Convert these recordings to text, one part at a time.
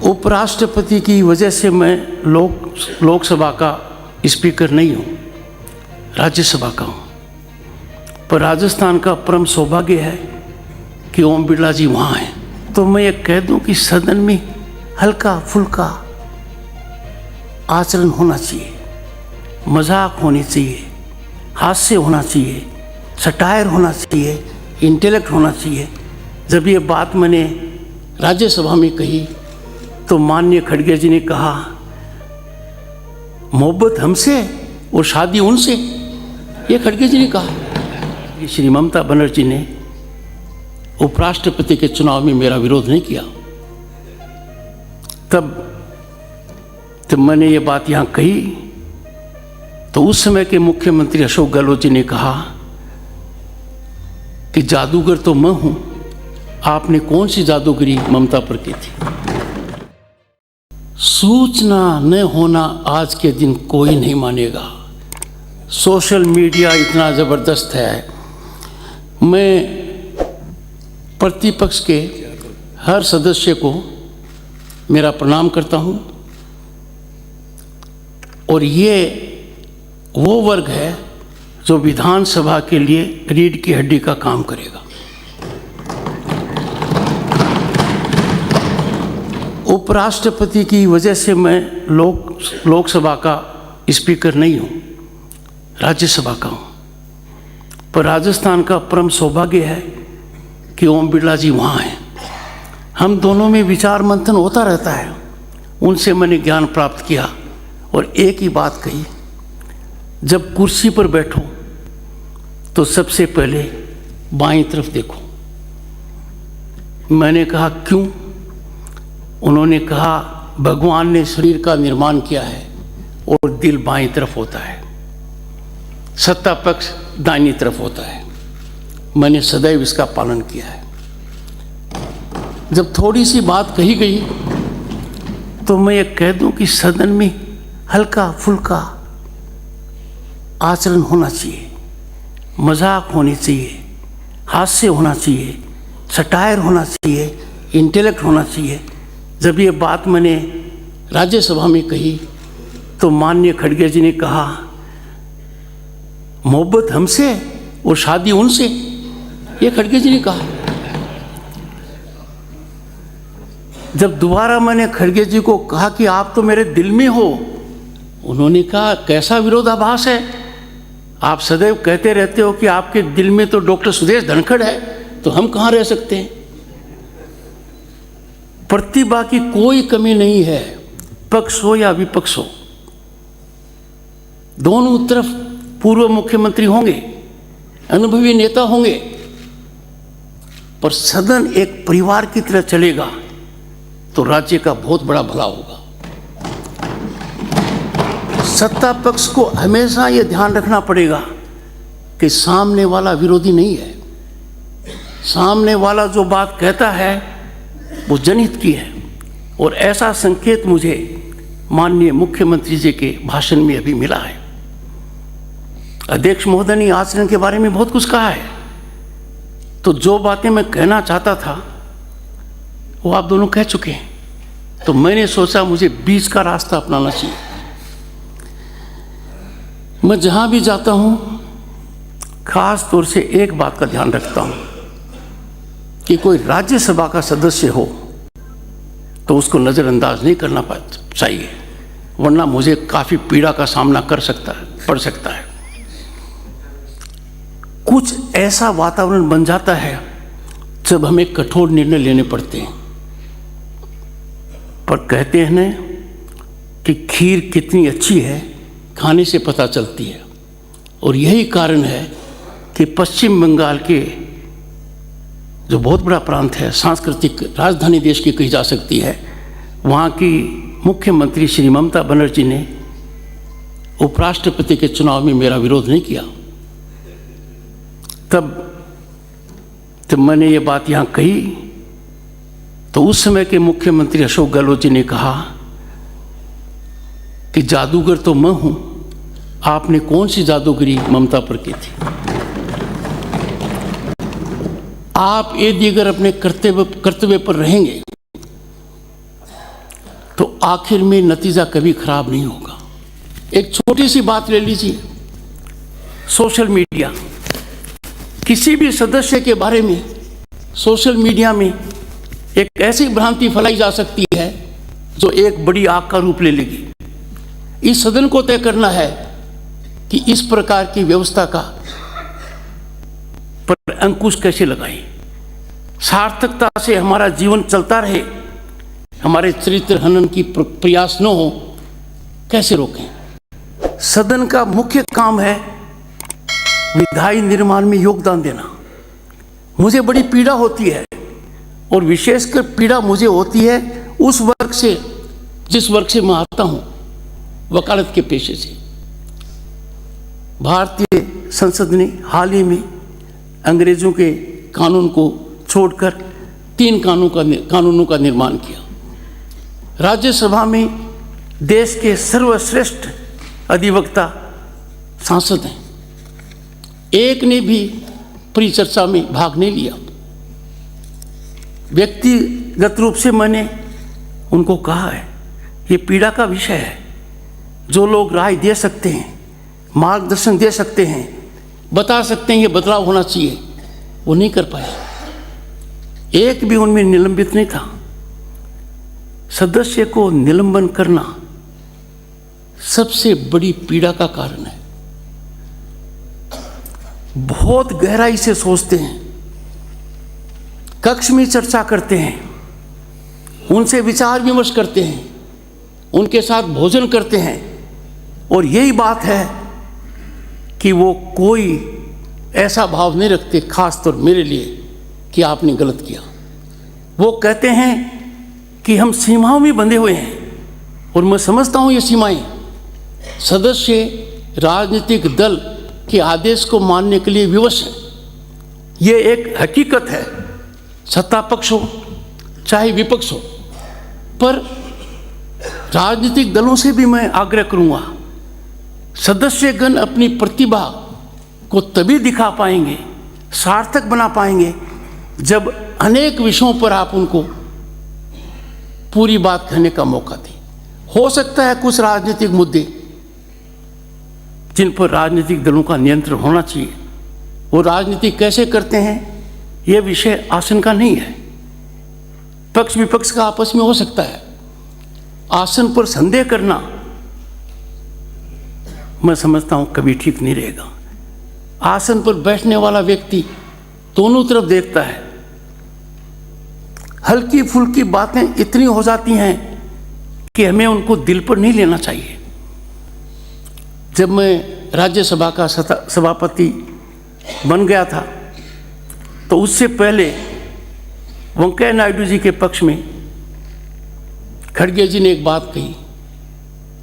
उपराष्ट्रपति की वजह से मैं लोकसभा का स्पीकर नहीं हूँ, राज्यसभा का हूँ। पर राजस्थान का परम सौभाग्य है कि ओम बिरला जी वहाँ हैं। तो मैं ये कह दूँ कि सदन में हल्का फुल्का आचरण होना चाहिए, मजाक होनी चाहिए, हास्य होना चाहिए, सटायर होना चाहिए, इंटेलेक्ट होना चाहिए। जब ये बात मैंने राज्यसभा में कही तो माननीय खड़गे जी ने कहा, मोहब्बत हमसे और शादी उनसे। ये खड़गे जी ने कहा। श्री ममता बनर्जी ने उपराष्ट्रपति के चुनाव में मेरा विरोध नहीं किया। तब मैंने ये बात यहाँ कही तो उस समय के मुख्यमंत्री अशोक गहलोत जी ने कहा कि जादूगर तो मैं हूँ, आपने कौन सी जादूगरी ममता पर की थी। सूचना न होना आज के दिन कोई नहीं मानेगा। सोशल मीडिया इतना ज़बरदस्त है। मैं प्रतिपक्ष के हर सदस्य को मेरा प्रणाम करता हूँ और ये वो वर्ग है जो विधानसभा के लिए रीढ़ की हड्डी का काम करेगा। उपराष्ट्रपति की वजह से मैं लोकसभा का स्पीकर नहीं हूँ, राज्यसभा का हूँ। पर राजस्थान का परम सौभाग्य है कि ओम बिरला जी वहाँ हैं। हम दोनों में विचार मंथन होता रहता है। उनसे मैंने ज्ञान प्राप्त किया और एक ही बात कही, जब कुर्सी पर बैठो तो सबसे पहले बाईं तरफ देखो। मैंने कहा क्यों? उन्होंने कहा भगवान ने शरीर का निर्माण किया है और दिल बाईं तरफ होता है, सत्ता पक्ष दाहिनी तरफ होता है। मैंने सदैव इसका पालन किया है। जब थोड़ी सी बात कही गई तो मैं ये कह दूं कि सदन में हल्का फुल्का आचरण होना चाहिए, मजाक होनी चाहिए, हास्य होना चाहिए, सटायर होना चाहिए, इंटेलेक्ट होना चाहिए। जब ये बात मैंने राज्यसभा में कही तो माननीय खड़गे जी ने कहा, मोहब्बत हमसे और शादी उनसे। ये खड़गे जी ने कहा। जब दोबारा मैंने खड़गे जी को कहा कि आप तो मेरे दिल में हो, उन्होंने कहा कैसा विरोधाभास है, आप सदैव कहते रहते हो कि आपके दिल में तो डॉक्टर सुदेश धनखड़ है, तो हम कहाँ रह सकते हैं। प्रतिभा की कोई कमी नहीं है, पक्ष हो या विपक्ष हो। दोनों तरफ पूर्व मुख्यमंत्री होंगे, अनुभवी नेता होंगे, पर सदन एक परिवार की तरह चलेगा तो राज्य का बहुत बड़ा भला होगा। सत्ता पक्ष को हमेशा यह ध्यान रखना पड़ेगा कि सामने वाला विरोधी नहीं है। सामने वाला जो बात कहता है वो जनहित की है, और ऐसा संकेत मुझे माननीय मुख्यमंत्री जी के भाषण में अभी मिला है। अध्यक्ष महोदय ने आचरण के बारे में बहुत कुछ कहा है, तो जो बातें मैं कहना चाहता था वो आप दोनों कह चुके हैं। तो मैंने सोचा मुझे बीच का रास्ता अपनाना चाहिए। मैं जहां भी जाता हूं खास तौर से एक बात का ध्यान रखता हूं कि कोई राज्यसभा का सदस्य हो तो उसको नज़रअंदाज नहीं करना चाहिए, वरना मुझे काफ़ी पीड़ा का सामना पड़ सकता है। कुछ ऐसा वातावरण बन जाता है जब हमें कठोर निर्णय लेने पड़ते हैं। पर कहते हैं ना कि खीर कितनी अच्छी है खाने से पता चलती है, और यही कारण है कि पश्चिम बंगाल के जो बहुत बड़ा प्रांत है, सांस्कृतिक राजधानी देश की कही जा सकती है, वहाँ की मुख्यमंत्री श्री ममता बनर्जी ने उपराष्ट्रपति के चुनाव में मेरा विरोध नहीं किया। तब मैंने ये बात यहाँ कही तो उस समय के मुख्यमंत्री अशोक गहलोत जी ने कहा कि जादूगर तो मैं हूँ, आपने कौन सी जादूगरी ममता पर की थी। आप यदि अगर अपने कर्तव्य पर रहेंगे तो आखिर में नतीजा कभी खराब नहीं होगा। एक छोटी सी बात ले लीजिए, सोशल मीडिया। किसी भी सदस्य के बारे में सोशल मीडिया में एक ऐसी भ्रांति फैलाई जा सकती है जो एक बड़ी आग का रूप ले लेगी। इस सदन को तय करना है कि इस प्रकार की व्यवस्था का पर अंकुश कैसे लगाएं, सार्थकता से हमारा जीवन चलता रहे, हमारे चरित्र हनन की प्रयास न हो, कैसे रोकें। सदन का मुख्य काम है विधायी निर्माण में योगदान देना। मुझे बड़ी पीड़ा होती है, और विशेषकर पीड़ा मुझे होती है उस वर्ग से जिस वर्ग से मैं आता हूं, वकालत के पेशे से। भारतीय संसद ने हाल ही में अंग्रेजों के कानून को छोड़कर 3 कानूनों का निर्माण किया। राज्यसभा में देश के सर्वश्रेष्ठ अधिवक्ता सांसद हैं, एक ने भी परिचर्चा में भाग नहीं लिया। व्यक्तिगत रूप से मैंने उनको कहा है, ये पीड़ा का विषय है। जो लोग राय दे सकते हैं, मार्गदर्शन दे सकते हैं, बता सकते हैं ये बदलाव होना चाहिए, वो नहीं कर पाए। एक भी उनमें निलंबित नहीं था। सदस्य को निलंबन करना सबसे बड़ी पीड़ा का कारण है। बहुत गहराई से सोचते हैं, कक्ष में चर्चा करते हैं, उनसे विचार विमर्श करते हैं, उनके साथ भोजन करते हैं, और यही बात है कि वो कोई ऐसा भाव नहीं रखते, खासतौर मेरे लिए, कि आपने गलत किया। वो कहते हैं कि हम सीमाओं में बंधे हुए हैं, और मैं समझता हूँ ये सीमाएं सदस्य राजनीतिक दल के आदेश को मानने के लिए विवश हैं। ये एक हकीकत है, सत्ता पक्ष हो चाहे विपक्ष हो। पर राजनीतिक दलों से भी मैं आग्रह करूंगा, सदस्यगण अपनी प्रतिभा को तभी दिखा पाएंगे, सार्थक बना पाएंगे, जब अनेक विषयों पर आप उनको पूरी बात कहने का मौका दें। हो सकता है कुछ राजनीतिक मुद्दे जिन पर राजनीतिक दलों का नियंत्रण होना चाहिए, वो राजनीति कैसे करते हैं यह विषय आसन का नहीं है। पक्ष विपक्ष का आपस में हो सकता है। आसन पर संदेह करना मैं समझता हूं कभी ठीक नहीं रहेगा। आसन पर बैठने वाला व्यक्ति दोनों तरफ देखता है। हल्की फुल्की बातें इतनी हो जाती हैं कि हमें उनको दिल पर नहीं लेना चाहिए। जब मैं राज्यसभा का सभापति बन गया था, तो उससे पहले वेंकैया नायडू जी के पक्ष में खड़गे जी ने एक बात कही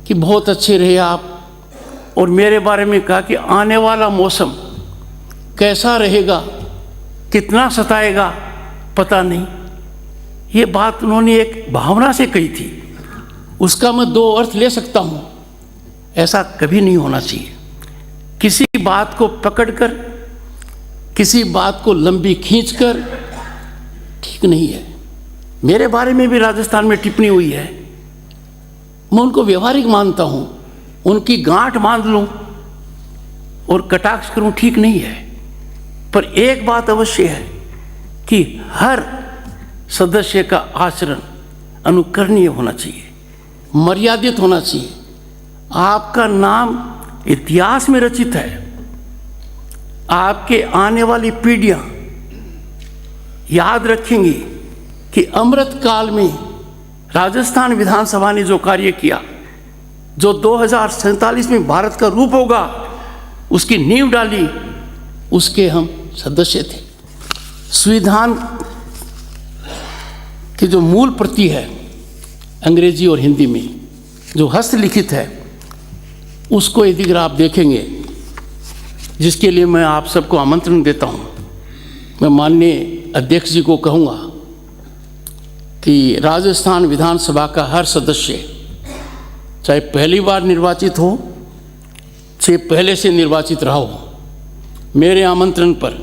कि बहुत अच्छे रहे आप, और मेरे बारे में कहा कि आने वाला मौसम कैसा रहेगा, कितना सताएगा पता नहीं। ये बात उन्होंने एक भावना से कही थी, उसका मैं 2 अर्थ ले सकता हूँ। ऐसा कभी नहीं होना चाहिए। किसी बात को पकड़कर, किसी बात को लंबी खींचकर ठीक नहीं है। मेरे बारे में भी राजस्थान में टिप्पणी हुई है, मैं उनको व्यवहारिक मानता हूँ। उनकी गांठ बांध लूँ और कटाक्ष करूँ ठीक नहीं है। पर एक बात अवश्य है कि हर सदस्य का आचरण अनुकरणीय होना चाहिए, मर्यादित होना चाहिए। आपका नाम इतिहास में रचित है। आपके आने वाली पीढ़ियां याद रखेंगी कि अमृत काल में राजस्थान विधानसभा ने जो कार्य किया, जो 2047 में भारत का रूप होगा, उसकी नींव डाली, उसके हम सदस्य थे। संविधान की जो मूल प्रति है अंग्रेजी और हिंदी में जो हस्तलिखित है, उसको यदि अगर आप देखेंगे, जिसके लिए मैं आप सबको आमंत्रण देता हूं, मैं माननीय अध्यक्ष जी को कहूँगा कि राजस्थान विधानसभा का हर सदस्य, चाहे पहली बार निर्वाचित हो चाहे पहले से निर्वाचित रहा हो, मेरे आमंत्रण पर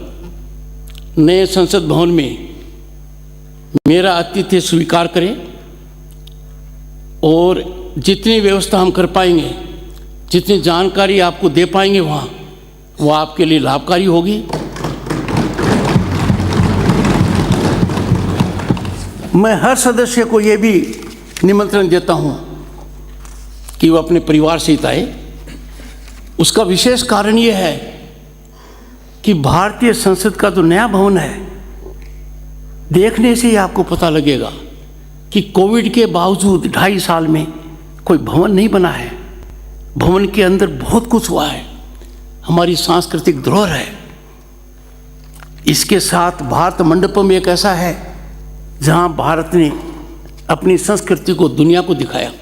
नए संसद भवन में मेरा आतिथ्य स्वीकार करें और जितनी व्यवस्था हम कर पाएंगे, जितनी जानकारी आपको दे पाएंगे वहाँ, वो आपके लिए लाभकारी होगी। मैं हर सदस्य को ये भी निमंत्रण देता हूँ कि वो अपने परिवार सहित आए। उसका विशेष कारण ये है कि भारतीय संसद का जो नया भवन है, देखने से ही आपको पता लगेगा कि कोविड के बावजूद 2.5 साल में कोई भवन नहीं बना है। भवन के अंदर बहुत कुछ हुआ है, हमारी सांस्कृतिक धरोहर है। इसके साथ भारत मंडपम एक ऐसा है जहां भारत ने अपनी संस्कृति को दुनिया को दिखाया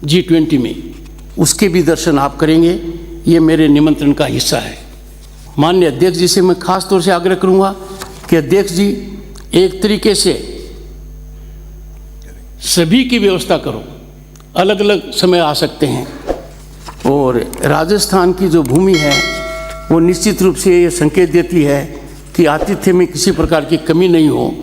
G20 में, उसके भी दर्शन आप करेंगे। ये मेरे निमंत्रण का हिस्सा है। माननीय अध्यक्ष जी से मैं खास तौर से आग्रह करूंगा कि अध्यक्ष जी एक तरीके से सभी की व्यवस्था करो, अलग अलग समय आ सकते हैं। और राजस्थान की जो भूमि है वो निश्चित रूप से ये संकेत देती है कि आतिथ्य में किसी प्रकार की कमी नहीं हो।